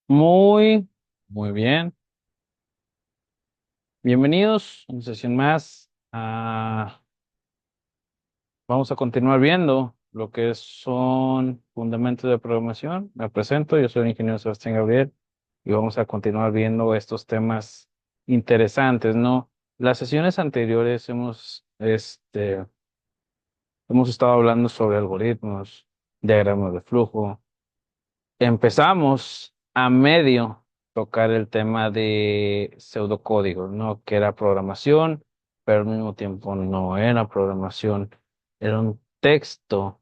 Muy, muy bien. Bienvenidos a una sesión más. Vamos a continuar viendo lo que son fundamentos de programación. Me presento, yo soy el ingeniero Sebastián Gabriel y vamos a continuar viendo estos temas interesantes, ¿no? Las sesiones anteriores hemos estado hablando sobre algoritmos, diagramas de flujo. Empezamos a medio tocar el tema de pseudocódigos, ¿no? Que era programación, pero al mismo tiempo no era programación. Era un texto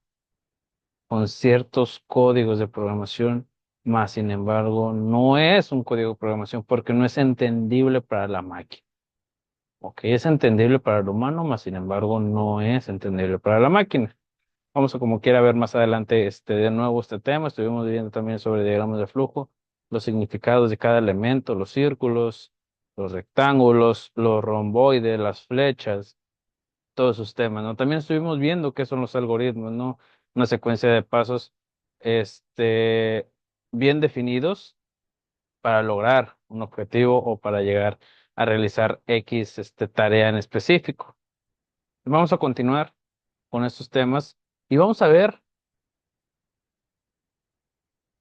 con ciertos códigos de programación, más sin embargo no es un código de programación porque no es entendible para la máquina. Ok, es entendible para el humano, más sin embargo no es entendible para la máquina. Vamos a como quiera ver más adelante de nuevo este tema. Estuvimos viendo también sobre diagramas de flujo, los significados de cada elemento, los círculos, los rectángulos, los romboides, las flechas, todos esos temas, ¿no? También estuvimos viendo qué son los algoritmos, ¿no? Una secuencia de pasos, este, bien definidos para lograr un objetivo o para llegar a realizar X, tarea en específico. Vamos a continuar con estos temas y vamos a ver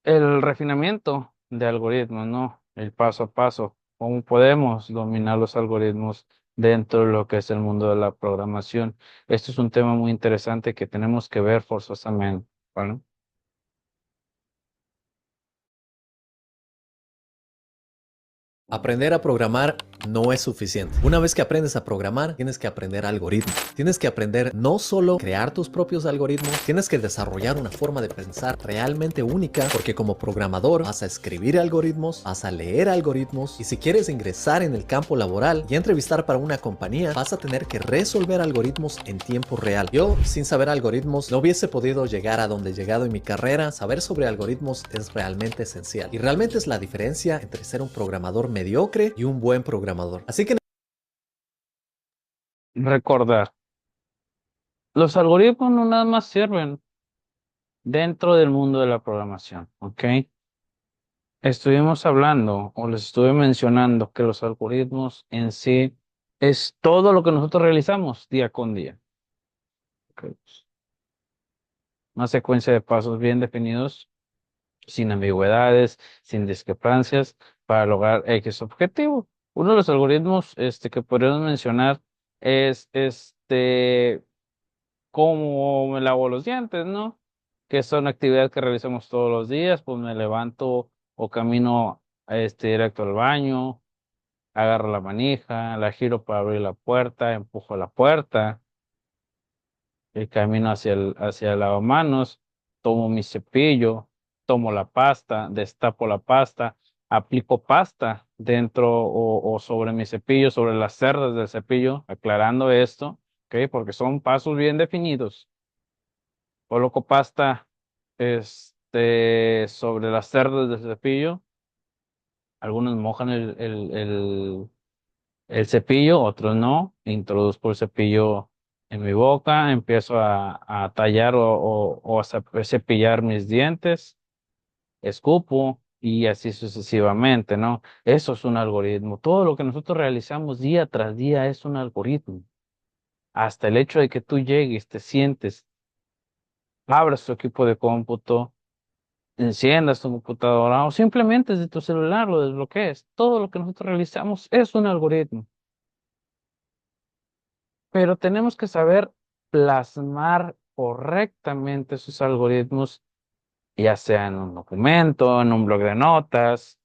el refinamiento de algoritmos, ¿no? El paso a paso, cómo podemos dominar los algoritmos dentro de lo que es el mundo de la programación. Esto es un tema muy interesante que tenemos que ver forzosamente, ¿vale? Aprender a programar no es suficiente. Una vez que aprendes a programar, tienes que aprender algoritmos. Tienes que aprender no solo crear tus propios algoritmos, tienes que desarrollar una forma de pensar realmente única, porque como programador vas a escribir algoritmos, vas a leer algoritmos, y si quieres ingresar en el campo laboral y entrevistar para una compañía, vas a tener que resolver algoritmos en tiempo real. Yo, sin saber algoritmos, no hubiese podido llegar a donde he llegado en mi carrera. Saber sobre algoritmos es realmente esencial. Y realmente es la diferencia entre ser un programador mediocre y un buen programador. Así que Recordar, los algoritmos no nada más sirven dentro del mundo de la programación, ¿ok? Estuvimos hablando o les estuve mencionando que los algoritmos en sí es todo lo que nosotros realizamos día con día. ¿Ok? Una secuencia de pasos bien definidos, sin ambigüedades, sin discrepancias, para lograr X objetivo. Uno de los algoritmos que podríamos mencionar es cómo me lavo los dientes, ¿no? Que son actividades que realizamos todos los días, pues me levanto o camino directo al baño, agarro la manija, la giro para abrir la puerta, empujo la puerta el camino hacia el lavamanos, tomo mi cepillo, tomo la pasta, destapo la pasta, aplico pasta dentro o sobre mi cepillo, sobre las cerdas del cepillo, aclarando esto, ¿ok? Porque son pasos bien definidos. Coloco pasta, sobre las cerdas del cepillo, algunos mojan el cepillo, otros no. Introduzco el cepillo en mi boca, empiezo a tallar o a cepillar mis dientes, escupo y así sucesivamente, ¿no? Eso es un algoritmo. Todo lo que nosotros realizamos día tras día es un algoritmo. Hasta el hecho de que tú llegues, te sientes, abras tu equipo de cómputo, enciendas tu computadora o simplemente desde tu celular lo desbloquees. Todo lo que nosotros realizamos es un algoritmo. Pero tenemos que saber plasmar correctamente sus algoritmos, ya sea en un documento, en un blog de notas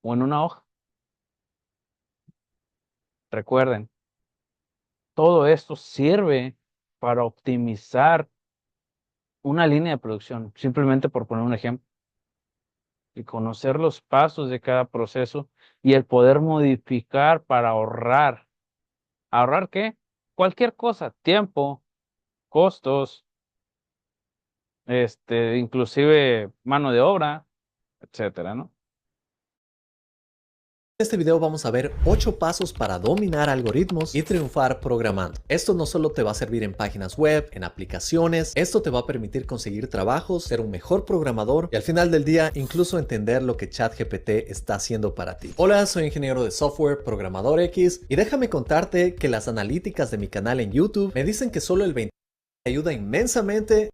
o en una hoja. Recuerden, todo esto sirve para optimizar una línea de producción, simplemente por poner un ejemplo, y conocer los pasos de cada proceso y el poder modificar para ahorrar. ¿Ahorrar qué? Cualquier cosa, tiempo, costos, inclusive mano de obra, etcétera, ¿no? En este video vamos a ver 8 pasos para dominar algoritmos y triunfar programando. Esto no solo te va a servir en páginas web, en aplicaciones, esto te va a permitir conseguir trabajos, ser un mejor programador y al final del día incluso entender lo que ChatGPT está haciendo para ti. Hola, soy ingeniero de software, programador X, y déjame contarte que las analíticas de mi canal en YouTube me dicen que solo el 20% me ayuda inmensamente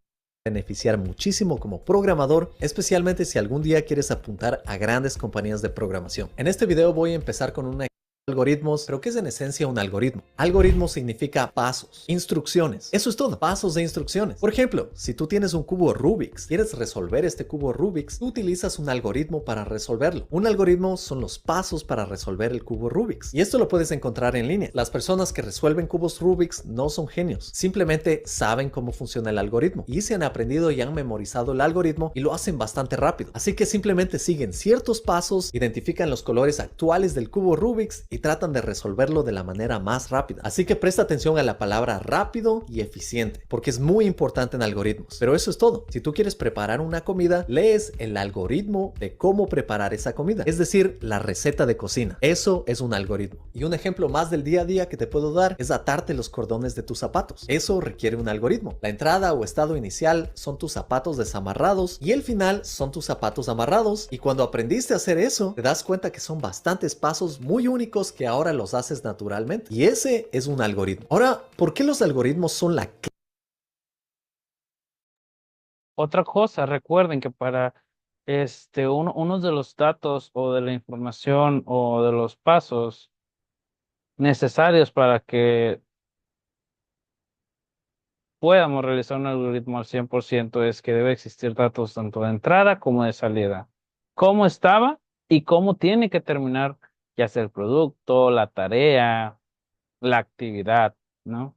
beneficiar muchísimo como programador, especialmente si algún día quieres apuntar a grandes compañías de programación. En este video voy a empezar con una algoritmos, pero ¿qué es en esencia un algoritmo? Algoritmo significa pasos, instrucciones. Eso es todo, pasos de instrucciones. Por ejemplo, si tú tienes un cubo Rubik's, quieres resolver este cubo Rubik's, tú utilizas un algoritmo para resolverlo. Un algoritmo son los pasos para resolver el cubo Rubik's. Y esto lo puedes encontrar en línea. Las personas que resuelven cubos Rubik's no son genios, simplemente saben cómo funciona el algoritmo y se han aprendido y han memorizado el algoritmo y lo hacen bastante rápido. Así que simplemente siguen ciertos pasos, identifican los colores actuales del cubo Rubik's y tratan de resolverlo de la manera más rápida. Así que presta atención a la palabra rápido y eficiente, porque es muy importante en algoritmos. Pero eso es todo. Si tú quieres preparar una comida, lees el algoritmo de cómo preparar esa comida, es decir, la receta de cocina. Eso es un algoritmo. Y un ejemplo más del día a día que te puedo dar es atarte los cordones de tus zapatos. Eso requiere un algoritmo. La entrada o estado inicial son tus zapatos desamarrados y el final son tus zapatos amarrados. Y cuando aprendiste a hacer eso, te das cuenta que son bastantes pasos muy únicos que ahora los haces naturalmente. Y ese es un algoritmo. Ahora, ¿por qué los algoritmos son la clave? Otra cosa, recuerden que para uno de los datos o de la información o de los pasos necesarios para que podamos realizar un algoritmo al 100% es que debe existir datos tanto de entrada como de salida. Cómo estaba y cómo tiene que terminar, ya sea el producto, la tarea, la actividad, ¿no?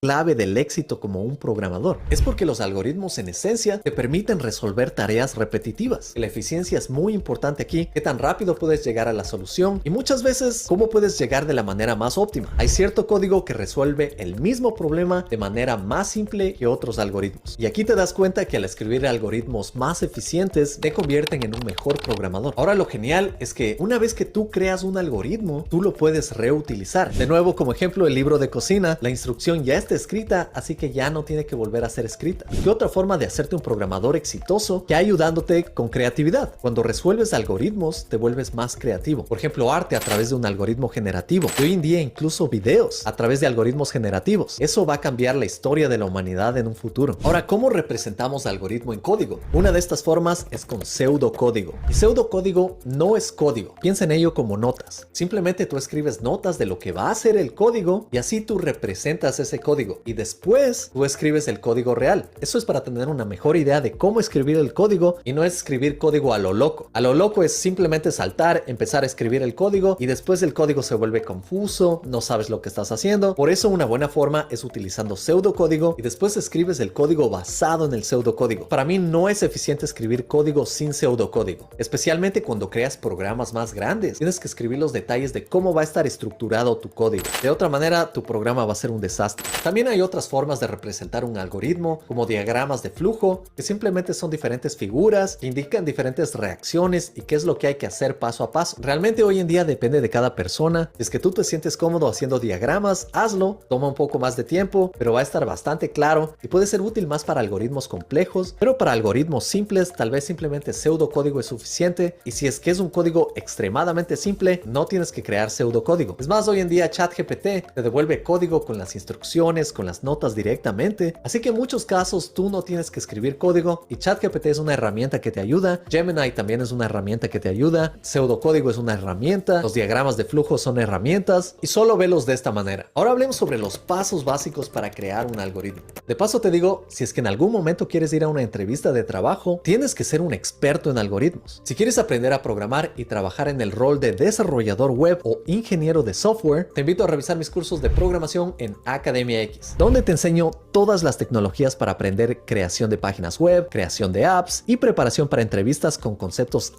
Clave del éxito como un programador. Es porque los algoritmos en esencia te permiten resolver tareas repetitivas. La eficiencia es muy importante aquí, qué tan rápido puedes llegar a la solución y muchas veces cómo puedes llegar de la manera más óptima. Hay cierto código que resuelve el mismo problema de manera más simple que otros algoritmos. Y aquí te das cuenta que al escribir algoritmos más eficientes te convierten en un mejor programador. Ahora lo genial es que una vez que tú creas un algoritmo, tú lo puedes reutilizar. De nuevo, como ejemplo, el libro de cocina, la instrucción ya está escrita, así que ya no tiene que volver a ser escrita. ¿Qué otra forma de hacerte un programador exitoso que ayudándote con creatividad? Cuando resuelves algoritmos, te vuelves más creativo. Por ejemplo, arte a través de un algoritmo generativo. Y hoy en día incluso videos a través de algoritmos generativos. Eso va a cambiar la historia de la humanidad en un futuro. Ahora, ¿cómo representamos algoritmo en código? Una de estas formas es con pseudocódigo. Y pseudocódigo no es código. Piensa en ello como notas. Simplemente tú escribes notas de lo que va a ser el código y así tú representas ese código. Y después tú escribes el código real. Eso es para tener una mejor idea de cómo escribir el código y no es escribir código a lo loco. A lo loco es simplemente saltar, empezar a escribir el código y después el código se vuelve confuso, no sabes lo que estás haciendo. Por eso una buena forma es utilizando pseudocódigo y después escribes el código basado en el pseudocódigo. Para mí no es eficiente escribir código sin pseudocódigo, especialmente cuando creas programas más grandes. Tienes que escribir los detalles de cómo va a estar estructurado tu código. De otra manera, tu programa va a ser un desastre. También hay otras formas de representar un algoritmo, como diagramas de flujo, que simplemente son diferentes figuras que indican diferentes reacciones y qué es lo que hay que hacer paso a paso. Realmente hoy en día depende de cada persona. Si es que tú te sientes cómodo haciendo diagramas, hazlo. Toma un poco más de tiempo, pero va a estar bastante claro y puede ser útil más para algoritmos complejos, pero para algoritmos simples, tal vez simplemente pseudocódigo es suficiente. Y si es que es un código extremadamente simple, no tienes que crear pseudocódigo. Es más, hoy en día ChatGPT te devuelve código con las instrucciones, con las notas directamente, así que en muchos casos tú no tienes que escribir código y ChatGPT es una herramienta que te ayuda. Gemini también es una herramienta que te ayuda. Pseudocódigo es una herramienta. Los diagramas de flujo son herramientas y solo velos de esta manera. Ahora hablemos sobre los pasos básicos para crear un algoritmo. De paso te digo, si es que en algún momento quieres ir a una entrevista de trabajo, tienes que ser un experto en algoritmos. Si quieres aprender a programar y trabajar en el rol de desarrollador web o ingeniero de software, te invito a revisar mis cursos de programación en Academia X, donde te enseño todas las tecnologías para aprender creación de páginas web, creación de apps y preparación para entrevistas con conceptos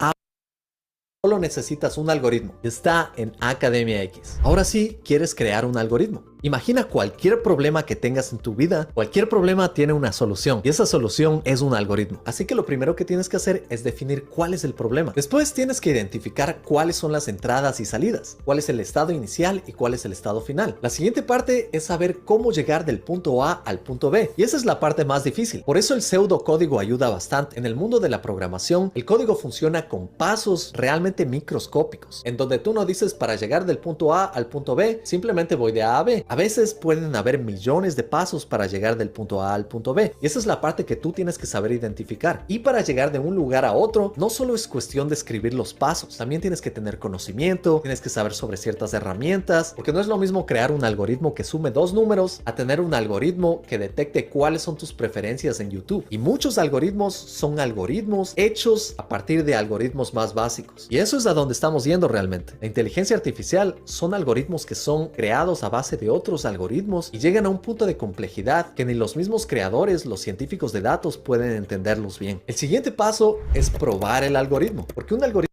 Solo necesitas un algoritmo. Está en Academia X. Ahora sí, quieres crear un algoritmo. Imagina cualquier problema que tengas en tu vida. Cualquier problema tiene una solución y esa solución es un algoritmo. Así que lo primero que tienes que hacer es definir cuál es el problema. Después tienes que identificar cuáles son las entradas y salidas, cuál es el estado inicial y cuál es el estado final. La siguiente parte es saber cómo llegar del punto A al punto B y esa es la parte más difícil. Por eso el pseudocódigo ayuda bastante. En el mundo de la programación, el código funciona con pasos realmente microscópicos, en donde tú no dices para llegar del punto A al punto B, simplemente voy de A a B. A veces pueden haber millones de pasos para llegar del punto A al punto B y esa es la parte que tú tienes que saber identificar. Y para llegar de un lugar a otro, no solo es cuestión de escribir los pasos, también tienes que tener conocimiento, tienes que saber sobre ciertas herramientas, porque no es lo mismo crear un algoritmo que sume dos números a tener un algoritmo que detecte cuáles son tus preferencias en YouTube. Y muchos algoritmos son algoritmos hechos a partir de algoritmos más básicos. Y eso es a donde estamos yendo realmente. La inteligencia artificial son algoritmos que son creados a base de otros algoritmos y llegan a un punto de complejidad que ni los mismos creadores, los científicos de datos, pueden entenderlos bien. El siguiente paso es probar el algoritmo, porque un algoritmo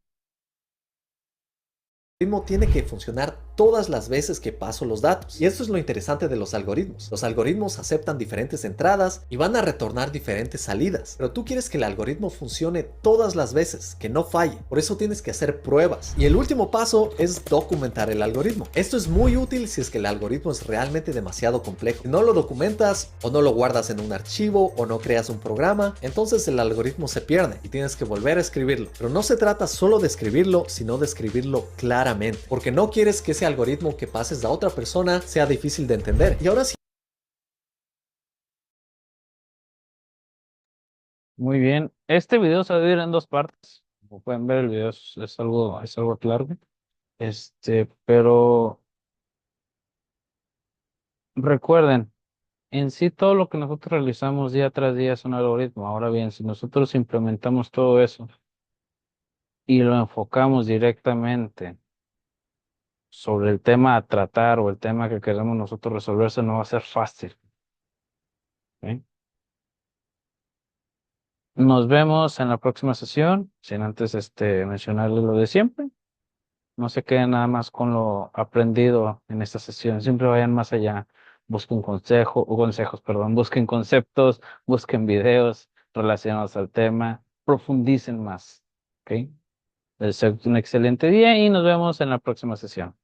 tiene que funcionar todas las veces que paso los datos. Y esto es lo interesante de los algoritmos. Los algoritmos aceptan diferentes entradas y van a retornar diferentes salidas. Pero tú quieres que el algoritmo funcione todas las veces, que no falle. Por eso tienes que hacer pruebas. Y el último paso es documentar el algoritmo. Esto es muy útil si es que el algoritmo es realmente demasiado complejo. Si no lo documentas o no lo guardas en un archivo o no creas un programa, entonces el algoritmo se pierde y tienes que volver a escribirlo. Pero no se trata solo de escribirlo, sino de escribirlo claramente, porque no quieres que ese algoritmo que pases a otra persona sea difícil de entender. Y ahora sí. Muy bien. Este video se va a dividir en dos partes. Como pueden ver, el video es algo largo. Pero recuerden, en sí todo lo que nosotros realizamos día tras día es un algoritmo. Ahora bien, si nosotros implementamos todo eso y lo enfocamos directamente sobre el tema a tratar o el tema que queremos nosotros resolver, eso no va a ser fácil. ¿Ok? Nos vemos en la próxima sesión, sin antes mencionarles lo de siempre. No se queden nada más con lo aprendido en esta sesión, siempre vayan más allá. Busquen consejos, perdón, busquen conceptos, busquen videos relacionados al tema, profundicen más. ¿Ok? Les deseo un excelente día y nos vemos en la próxima sesión.